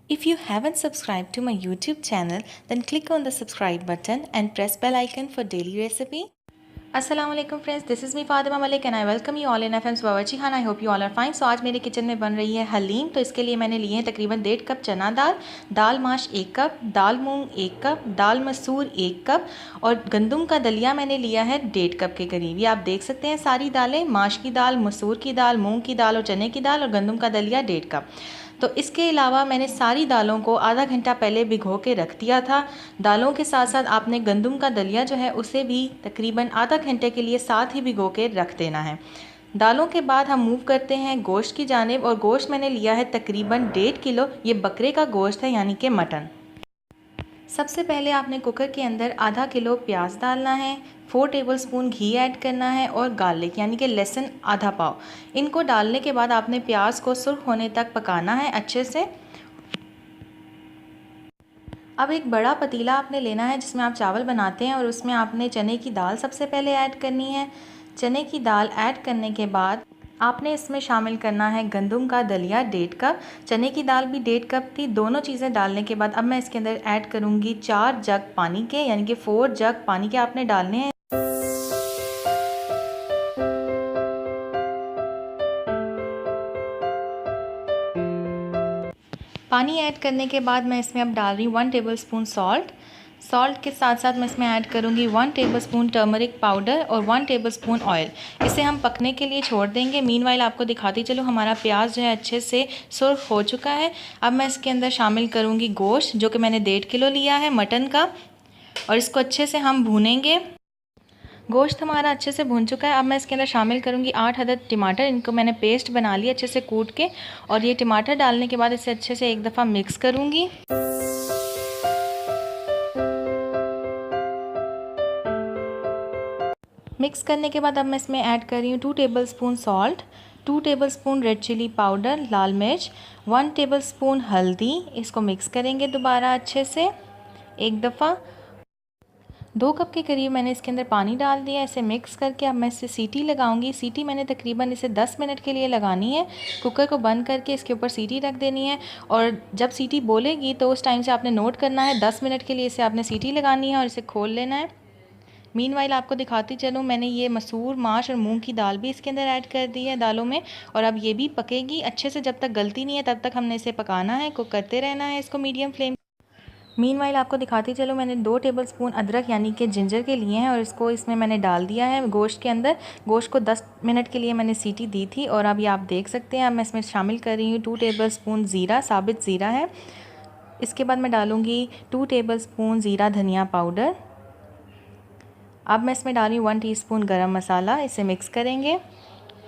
If you haven't subscribed to my YouTube channel, then click on the subscribe button and press bell icon for daily recipe. अस्सलाम वालेकुम friends, this is me Fatima Malik and I welcome you all in FM's Bawarchi Khana. I hope you all are fine. So आज मेरे kitchen में बन रही है हलीम। तो इसके लिए मैंने लिए हैं तकरीबन 1.5 कप चना दाल, दाल माश 1 कप, दाल मूंग 1 कप, दाल मसूर 1 कप और गंदम का दलिया मैंने लिया है 1.5 कप के करीब। ये आप देख सकते हैं सारी दालें, माश की दाल, मसूर की दाल, मूँग की दाल और चने की दाल और गंदम का दलिया 1.5 कप। तो इसके अलावा मैंने सारी दालों को आधा घंटा पहले भिगो के रख दिया था। दालों के साथ साथ आपने गंदम का दलिया जो है उसे भी तकरीबन आधा घंटे के लिए साथ ही भिगो के रख देना है। दालों के बाद हम मूव करते हैं गोश्त की जानिब और गोश्त मैंने लिया है तकरीबन 1.5 किलो। ये बकरे का गोश्त है यानी कि मटन। सबसे पहले आपने कुकर के अंदर आधा किलो प्याज डालना है, 4 टेबलस्पून घी ऐड करना है और गार्लिक यानी कि लहसुन आधा पाव। इनको डालने के बाद आपने प्याज को सुर्ख होने तक पकाना है अच्छे से। अब एक बड़ा पतीला आपने लेना है जिसमें आप चावल बनाते हैं और उसमें आपने चने की दाल सबसे पहले ऐड करनी है। चने की दाल ऐड करने के बाद आपने इसमें शामिल करना है गंदम का दलिया 1.5 कप। चने की दाल भी 1.5 कप थी। दोनों चीज़ें डालने के बाद अब मैं इसके अंदर ऐड करूँगी 4 जग पानी के, यानी कि 4 जग पानी के आपने डालने हैं। पानी ऐड करने के बाद मैं इसमें अब डाल रही हूँ 1 टेबलस्पून सॉल्ट के साथ साथ मैं इसमें ऐड करूँगी 1 टेबलस्पून टर्मरिक पाउडर और 1 टेबलस्पून ऑयल। इसे हम पकने के लिए छोड़ देंगे। मीनवाइल आपको दिखाती चलो हमारा प्याज जो है अच्छे से सुर्ख हो चुका है। अब मैं इसके अंदर शामिल करूँगी गोश्त जो कि मैंने 1.5 किलो लिया है मटन का और इसको अच्छे से हम भूनेंगे। गोश्त हमारा अच्छे से भून चुका है। अब मैं इसके अंदर शामिल करूँगी 8 अदद टमाटर। इनको मैंने पेस्ट बना लिया अच्छे से कूट के और ये टमाटर डालने के बाद इसे अच्छे से एक दफ़ा मिक्स करूँगी। मिक्स करने के बाद अब मैं इसमें ऐड कर रही हूँ 2 tablespoon salt, 2 tablespoon red chili powder लाल मिर्च, 1 टेबलस्पून हल्दी। इसको मिक्स करेंगे दोबारा अच्छे से एक दफ़ा। 2 कप के करीब मैंने इसके अंदर पानी डाल दिया। इसे मिक्स करके अब मैं इसे सीटी लगाऊंगी। सीटी मैंने तकरीबन इसे 10 मिनट के लिए लगानी है। कुकर को बंद करके इसके ऊपर सीटी रख देनी है और जब सीटी बोलेगी तो उस टाइम से आपने नोट करना है। 10 मिनट के लिए इसे आपने सीटी लगानी है और इसे खोल लेना है। मीनवाइल आपको दिखाती चलूँ, मैंने ये मसूर, माश और मूंग की दाल भी इसके अंदर ऐड कर दी है दालों में और अब ये भी पकेगी अच्छे से। जब तक गलती नहीं है तब तक हमने इसे पकाना है, कुक करते रहना है इसको मीडियम फ्लेम। मीनवाइल आपको दिखाती चलो मैंने 2 टेबलस्पून अदरक यानी कि जिंजर के लिए हैं और इसको इसमें मैंने डाल दिया है गोश्त के अंदर। गोश्त को 10 मिनट के लिए मैंने सीटी दी थी और अब ये आप देख सकते हैं। अब मैं इसमें शामिल कर रही हूँ 2 टेबलस्पून ज़ीरा, साबित ज़ीरा है। इसके बाद मैं डालूँगी 2 टेबलस्पून ज़ीरा धनिया पाउडर। अब मैं इसमें डाल रही हूँ 1 टीस्पून गरम मसाला। इसे मिक्स करेंगे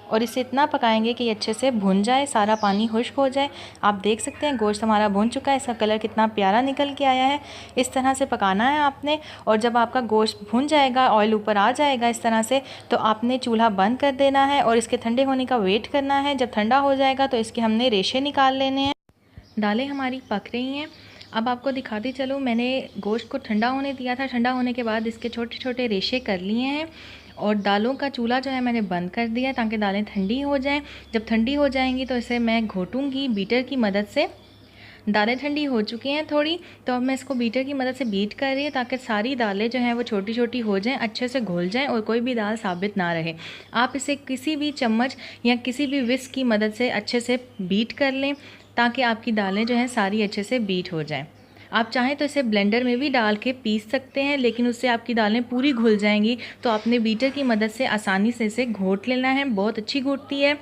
और इसे इतना पकाएंगे कि अच्छे से भुन जाए, सारा पानी खुश्क हो जाए। आप देख सकते हैं गोश्त हमारा भुन चुका है, इसका कलर कितना प्यारा निकल के आया है। इस तरह से पकाना है आपने और जब आपका गोश्त भुन जाएगा, ऑयल ऊपर आ जाएगा इस तरह से, तो आपने चूल्हा बंद कर देना है और इसके ठंडे होने का वेट करना है। जब ठंडा हो जाएगा तो इसके हमने रेशे निकाल लेने हैं। दालें हमारी पक रही हैं। अब आपको दिखाती चलूँ, मैंने गोश्त को ठंडा होने दिया था। ठंडा होने के बाद इसके छोटे छोटे रेशे कर लिए हैं और दालों का चूल्हा जो है मैंने बंद कर दिया ताकि दालें ठंडी हो जाएं। जब ठंडी हो जाएंगी तो इसे मैं घोटूंगी बीटर की मदद से। दालें ठंडी हो चुकी हैं थोड़ी, तो अब मैं इसको बीटर की मदद से बीट कर रही हूँ ताकि सारी दालें जो हैं वो छोटी छोटी हो जाएं, अच्छे से घुल जाएं और कोई भी दाल साबित ना रहे। आप इसे किसी भी चम्मच या किसी भी विस्क की मदद से अच्छे से बीट कर लें ताकि आपकी दालें जो हैं सारी अच्छे से बीट हो जाएं। आप चाहें तो इसे ब्लेंडर में भी डाल के पीस सकते हैं, लेकिन उससे आपकी दालें पूरी घुल जाएंगी। तो आपने बीटर की मदद से आसानी से इसे घोट लेना है। बहुत अच्छी घोटती है।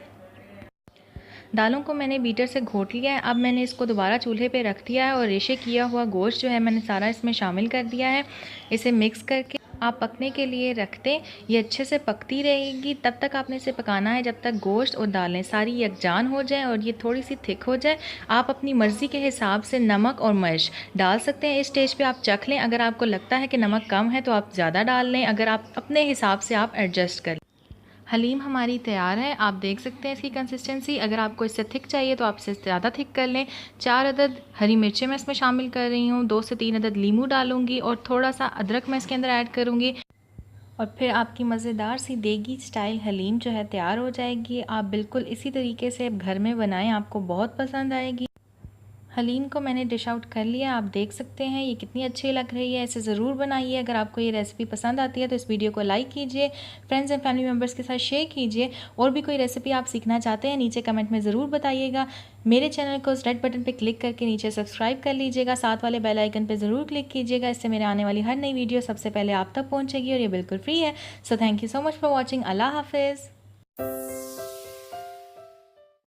दालों को मैंने बीटर से घोट लिया है। अब मैंने इसको दोबारा चूल्हे पे रख दिया है और रेशे किया हुआ गोश्त जो है मैंने सारा इसमें शामिल कर दिया है। इसे मिक्स करके आप पकने के लिए रख दें। ये अच्छे से पकती रहेगी, तब तक आपने इसे पकाना है जब तक गोश्त और दालें सारी यकजान हो जाएं और ये थोड़ी सी थिक हो जाए। आप अपनी मर्ज़ी के हिसाब से नमक और मिर्च डाल सकते हैं। इस स्टेज पे आप चख लें। अगर आपको लगता है कि नमक कम है तो आप ज़्यादा डाल लें, अगर आप अपने हिसाब से आप एडजस्ट कर लें। हलीम हमारी तैयार है। आप देख सकते हैं इसकी कंसिस्टेंसी। अगर आपको इससे थिक चाहिए तो आप इसे ज़्यादा थिक कर लें। 4 अदद हरी मिर्चें मैं इसमें शामिल कर रही हूँ, 2 से 3 अदद लीमू डालूंगी और थोड़ा सा अदरक मैं इसके अंदर ऐड करूँगी और फिर आपकी मज़ेदार सी देगी स्टाइल हलीम जो है तैयार हो जाएगी। आप बिल्कुल इसी तरीके से घर में बनाएं, आपको बहुत पसंद आएगी। हलीम को मैंने डिश आउट कर लिया, आप देख सकते हैं ये कितनी अच्छी लग रही है। इसे ज़रूर बनाइए। अगर आपको ये रेसिपी पसंद आती है तो इस वीडियो को लाइक कीजिए, फ्रेंड्स एंड फैमिली मेम्बर्स के साथ शेयर कीजिए। और भी कोई रेसिपी आप सीखना चाहते हैं नीचे कमेंट में ज़रूर बताइएगा। मेरे चैनल को उस रेड बटन पर क्लिक करके नीचे सब्सक्राइब कर लीजिएगा, साथ वाले बेल आइकन पर ज़रूर क्लिक कीजिएगा। इससे मेरे आने वाली हर नई वीडियो सबसे पहले आप तक पहुँचेगी और ये बिल्कुल फ्री है। So thank you so much for watching. अल्लाह हाफिज़।